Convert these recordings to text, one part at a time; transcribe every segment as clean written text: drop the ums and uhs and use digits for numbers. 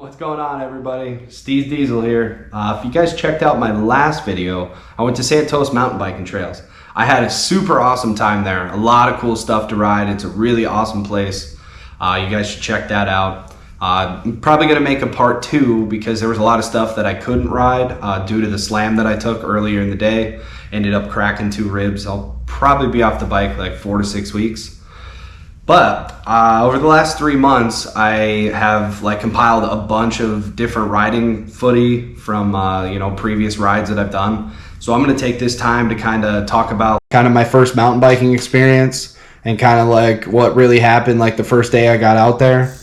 What's going on, everybody? Steve Diesel here. If you guys checked out my last video, I went to Santos mountain biking trails. I had a super awesome time there. A lot of cool stuff to ride. It's a really awesome place. You guys should check that out. I'm probably going to make a part 2 because there was a lot of stuff that I couldn't ride due to the slam that I took earlier in the day. Ended up cracking 2 ribs. I'll probably be off the bike like 4 to 6 weeks. But over the last 3 months, I have compiled a bunch of different riding footy from previous rides that I've done. So I'm going to take this time to kind of talk about kind of my first mountain biking experience and kind of like what really happened like the first day I got out there.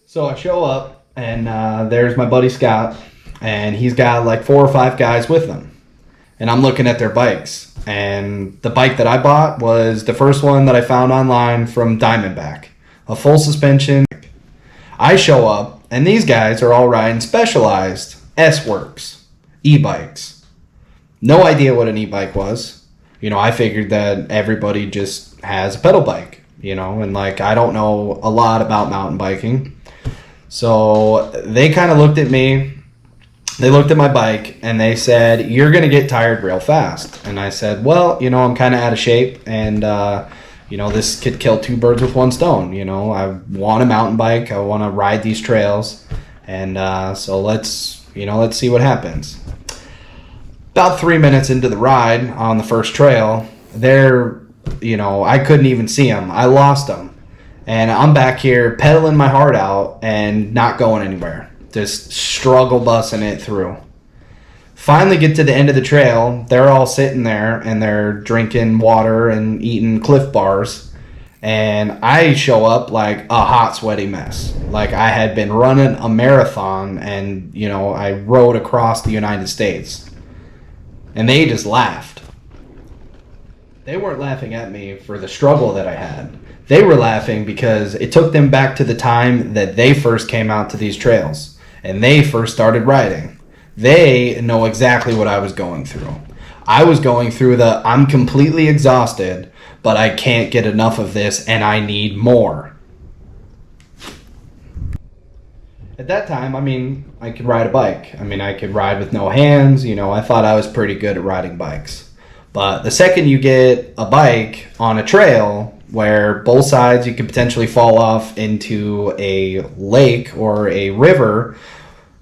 So I show up and there's my buddy Scott. And he's got like 4 or 5 guys with him. And I'm looking at their bikes. And the bike that I bought was the first one that I found online from Diamondback. A full suspension. I show up, and these guys are all riding Specialized S-Works e-bikes. No idea what an e-bike was. I figured that everybody just has a pedal bike, and I don't know a lot about mountain biking. So they kind of looked at me. They looked at my bike and they said, "You're going to get tired real fast." And I said, "Well, I'm kind of out of shape and, this could kill 2 birds with 1 stone. I want a mountain bike. I want to ride these trails. And so let's see what happens." About 3 minutes into the ride on the first trail, I couldn't even see them. I lost them. And I'm back here pedaling my heart out and not going anywhere. Just struggle busting it through. Finally get to the end of the trail. They're all sitting there and they're drinking water and eating Cliff Bars. And I show up like a hot, sweaty mess. Like I had been running a marathon and, I rode across the United States. And they just laughed. They weren't laughing at me for the struggle that I had. They were laughing because it took them back to the time that they first came out to these trails. And they first started riding. They know exactly what I was going through. I was going through I'm completely exhausted, but I can't get enough of this and I need more. At that time, I could ride a bike. I could ride with no hands. I thought I was pretty good at riding bikes. But the second you get a bike on a trail where both sides you could potentially fall off into a lake or a river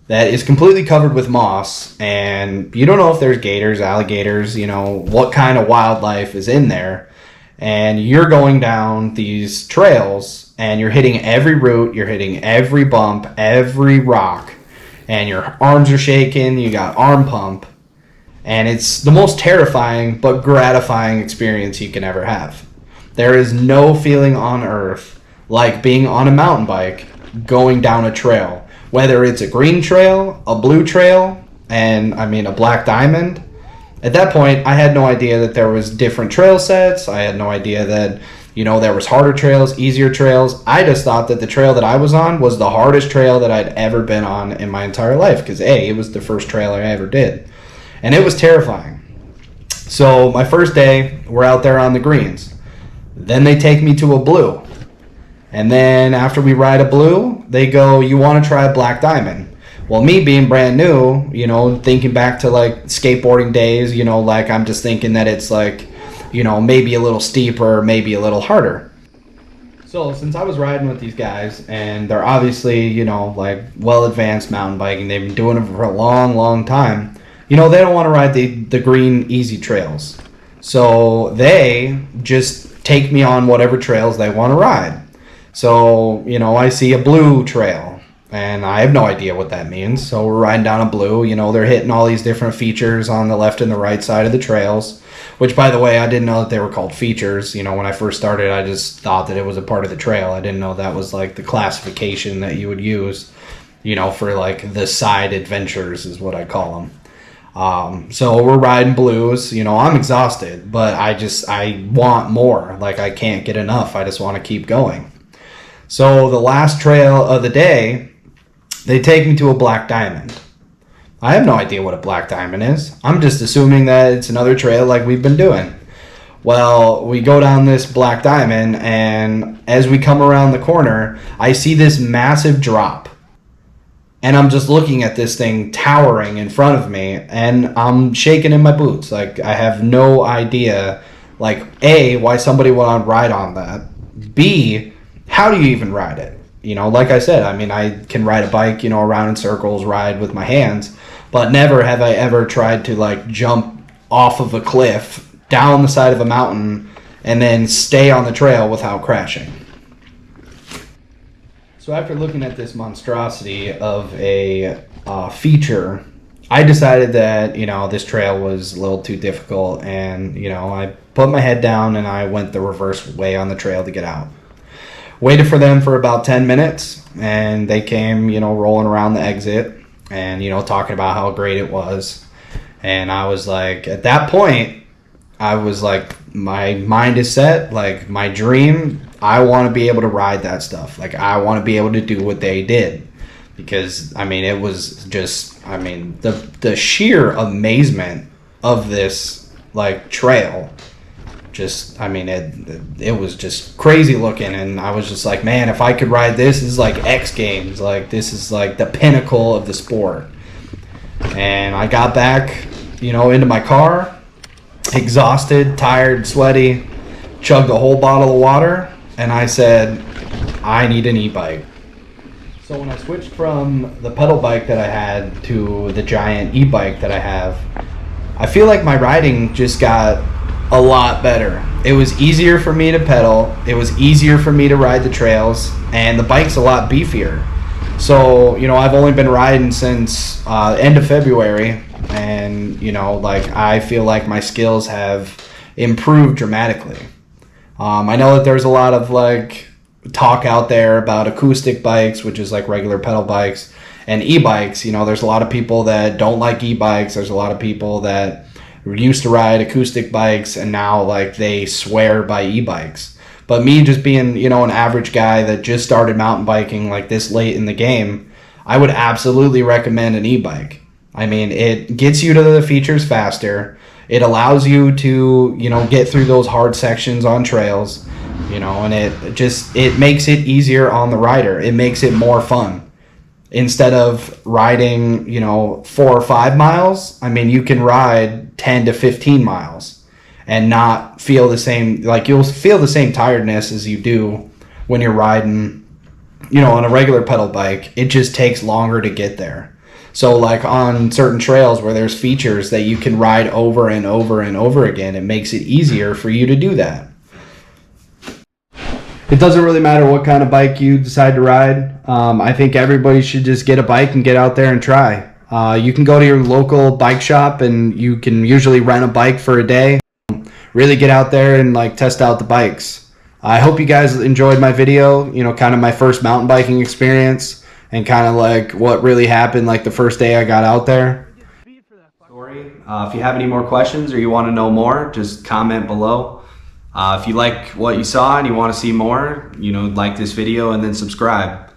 that is completely covered with moss, and you don't know if there's gators, alligators, what kind of wildlife is in there, and you're going down these trails and you're hitting every root, you're hitting every bump, every rock, and your arms are shaking, you got arm pump, and it's the most terrifying but gratifying experience you can ever have. There is no feeling on earth like being on a mountain bike going down a trail, whether it's a green trail, a blue trail, and a black diamond. At that point, I had no idea that there was different trail sets. I had no idea that, there was harder trails, easier trails. I just thought that the trail that I was on was the hardest trail that I'd ever been on in my entire life because it was the first trail I ever did. And it was terrifying. So my first day, we're out there on the greens. Then they take me to a blue. And then after we ride a blue, they go, "You want to try a black diamond?" Well, me being brand new, thinking back to skateboarding days, I'm just thinking that it's maybe a little steeper, maybe a little harder. So since I was riding with these guys and they're obviously, well advanced mountain biking, they've been doing it for a long, long time, they don't want to ride the green easy trails. So they just take me on whatever trails they want to ride. So, I see a blue trail, and I have no idea what that means. So we're riding down a blue, they're hitting all these different features on the left and the right side of the trails, which, by the way, I didn't know that they were called features. When I first started, I just thought that it was a part of the trail. I didn't know that was the classification that you would use, for the side adventures is what I call them. So we're riding blues, I'm exhausted, but I want more. I can't get enough. I just want to keep going. So the last trail of the day, they take me to a black diamond. I have no idea what a black diamond is. I'm just assuming that it's another trail like we've been doing. Well, we go down this black diamond, and as we come around the corner, I see this massive drop. And I'm just looking at this thing towering in front of me, and I'm shaking in my boots. Like, I have no idea, like, A, why somebody would want to ride on that. B, how do you even ride it? You know, like I said, I mean, I can ride a bike, you know, around in circles, ride with my hands, but never have I ever tried to, like, jump off of a cliff, down the side of a mountain, and then stay on the trail without crashing. So after looking at this monstrosity of a feature, I decided that, you know, this trail was a little too difficult, and, you know, I put my head down and I went the reverse way on the trail to get out. Waited for them for about 10 minutes, and they came, you know, rolling around the exit and, you know, talking about how great it was. And I was like, at that point, I was like, my mind is set, like, my dream, I want to be able to ride that stuff. Like, I want to be able to do what they did. Because, I mean, it was just, I mean, the sheer amazement of this, like, trail, just, I mean, it was just crazy looking. And I was just like, man, if I could ride this is like X Games. Like, this is like the pinnacle of the sport. And I got back, you know, into my car, exhausted, tired, sweaty, chugged a whole bottle of water, and I said, I need an e-bike. So when I switched from the pedal bike that I had to the giant e-bike that I have, I feel like my riding just got a lot better. It was easier for me to pedal, it was easier for me to ride the trails, and the bike's a lot beefier. So, you know, I've only been riding since end of February, and, you know, like, I feel like my skills have improved dramatically. I know that there's a lot of, like, talk out there about acoustic bikes, which is like regular pedal bikes, and e-bikes. You know, there's a lot of people that don't like e-bikes. There's a lot of people that used to ride acoustic bikes and now, like, they swear by e-bikes. But me, just being, you know, an average guy that just started mountain biking like this late in the game, I would absolutely recommend an e-bike. I mean, it gets you to the features faster. It allows you to, you know, get through those hard sections on trails, you know, and it makes it easier on the rider. It makes it more fun. Instead of riding, you know, 4 or 5 miles, I mean, you can ride 10 to 15 miles and not feel the same, like, you'll feel the same tiredness as you do when you're riding, you know, on a regular pedal bike. It just takes longer to get there. So, like, on certain trails where there's features that you can ride over and over and over again, it makes it easier for you to do that. It doesn't really matter what kind of bike you decide to ride. I think everybody should just get a bike and get out there and try. You can go to your local bike shop and you can usually rent a bike for a day. Really get out there and, like, test out the bikes. I hope you guys enjoyed my video, you know, kind of my first mountain biking experience. And kind of like what really happened, like, the first day I got out there. Story. If you have any more questions or you want to know more, just comment below. If you like what you saw and you want to see more, you know, like this video and then subscribe.